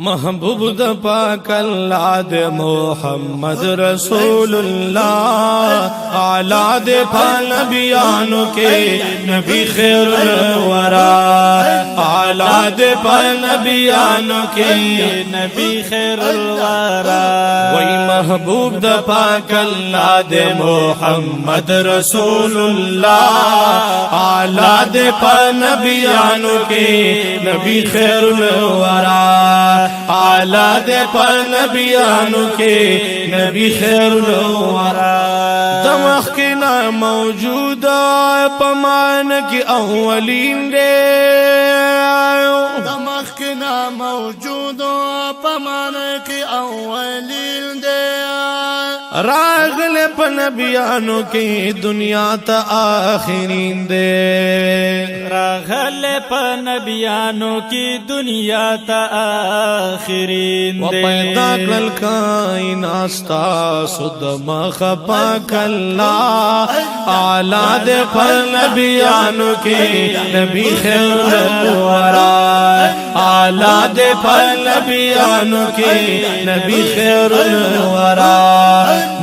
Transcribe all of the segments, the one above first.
محبوب د پاک الله د محمد رسول الله اعلی د نبیانو کې نبی خیر الورا اعلی د نبیانو کې نبی خیر الورا وای محبوب د پاک الله د محمد رسول الله اعلی د نبیانو کې نبی خیر الورا اعلی دے پر نبیانو کے نبی خیر الورا دمخ کی نا موجود پمان کی اولین دے دمخ کی نا موجود پمان کی اولین دے راغل پا نبیانو کی دنیا تا آخرین دے راغل پا نبیانو کی دنیا تا آخرین دے وپیدا کل کائنات ستاسو دمخ پاک اللہ اعلی دے پر نبیانو کی نبی خیر الورا اعلی دے پر نبیانو کی نبی خیر الورا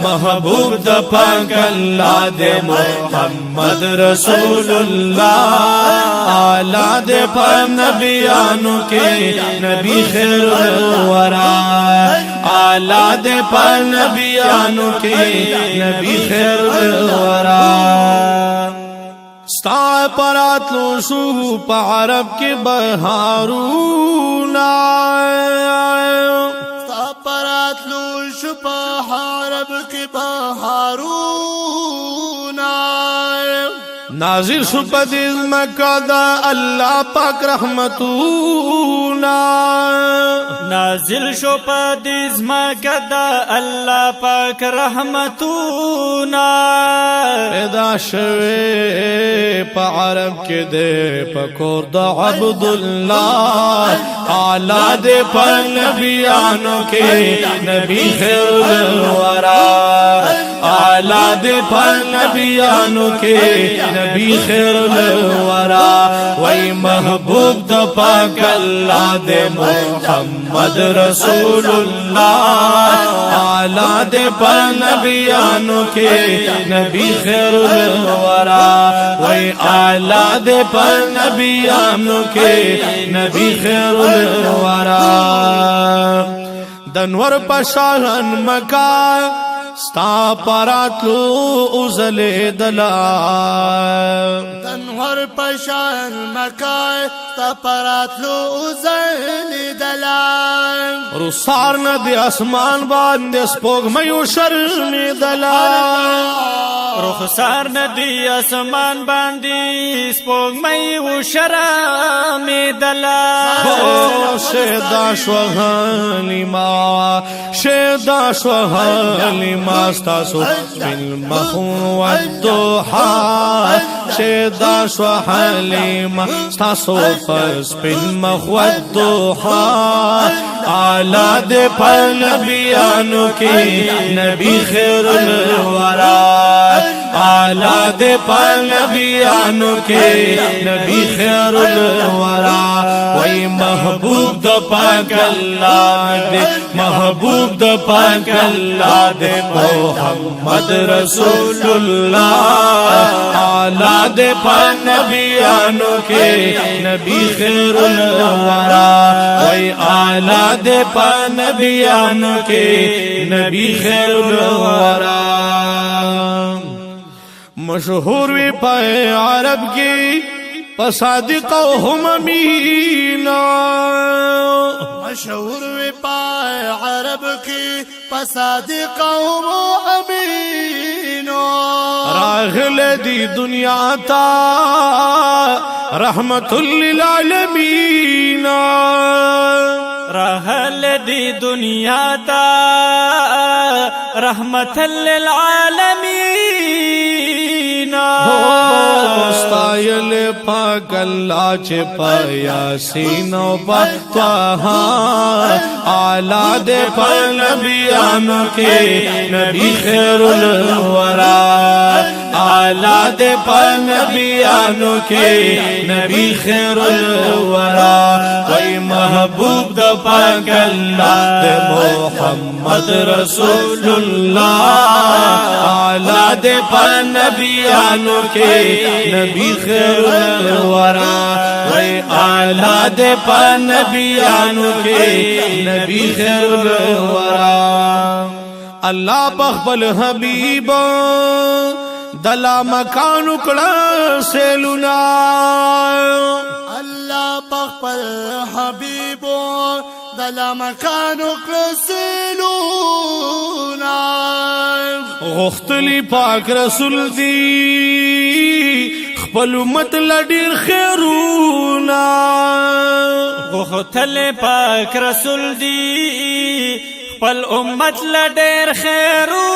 محبوب د پاک اللہ دے محمد رسول اللہ اعلی دے پر نبیانو کے نبی خیر الورا اعلی دے پر نبیانو کے نبی خیر الورا ستا پراتلو شو پا عرب کے بہارونا ستا پراتلو شو پا عرب کے بہارونا نازل شو پا دیز مکہ دا اللہ پاک رحمتونا نازل شو پا دیز مکہ دا اللہ پاک رحمتونا پیدا شوے پا عرب کے دے پا کور دا عبداللہ اعلی دے پا نبیانو کے نبی خیر الورا اعلی دے پا نبیانو کے نبی خیر الورا وی محبوب دا پاک اللہ دے محمد رسول اللہ اعلی دے پا نبیانو کے نبی خیر الورا وی اعلی دے پا نبیانو کے نبی خیر الورا دنور پشاہن مکان ستا پراتلو ازل دلا تنور پشان مکای ستا پراتلو ازل دلا رسار ندی اسمان باندې سپوږمۍ شرمی دلا رخسار ندی اسمان باندې سپوږمۍ و شرمې دلا شیدا شو حلیما شیدا شو حلیما ستاسو بالمخ والضحى شیدا شو حلیما ستاسو پس بالمخ والضحى اعلی دے پر نبیانو کی نبی خیر الورا اعلی دے پر نبیانو کے نبی خیر الورا وی محبوب دا پاک اللہ دے محبوب دا پاک اللہ دے محمد رسول اللہ اعلی دے پر نبیانو کے نبی خیر الورا وی اعلی دے پر نبیانو کے نبی خیر الورا مشہور وی پائے عرب کی پصادق ہم امینا مشہور وی پائے عرب کی پصادق ہم امینو راغل دی دنیا تا رحمت للعالمین راغل دی دنیا تا رحمت للعالمین ستایل پاک اللہ چے پا یاسین و بطہا اعلی دے پا نبیانو کے نبی خیر الورا اعلی دے پا نبیانو کے نبی خیر الورا وی محبوب دا پاک اللہ دے محمد رسول اللہ اعلی دے پا نبیانو کے نبی خیر الورا وی اعلی دے پا نبیانو کے نبی خیر الورا اللہ بخبل حبیب دلا مکان اکڑا سیلونا اللہ بخبل حبیب دلا مکان اکڑا سیلونا غختلی پاک رسول دی خپل امت لډیر خیرونا غختل پاک رسول دی خپل امت لډیر خیرونا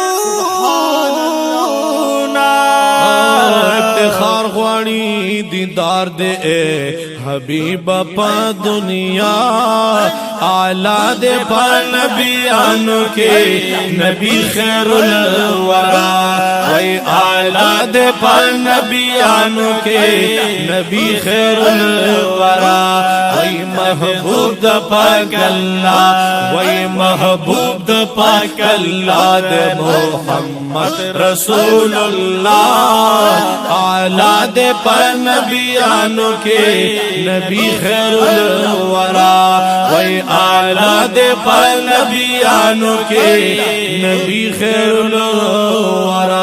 افتخار غواړي دیدار دے حبیب پا دنیا اعلی دے پا نبیانو کے نبی خیر الورا وی اعلی دے پا نبیانو کے نبی خیر الورا وی محبوب دا پاک اللہ وی محبوب دا پاک اللہ دے محمد رسول اللہ اعلی دے پا نبیانو کے نبی خیر الورا وی اعلی دے پا نبیانو کے نبی خیر الورا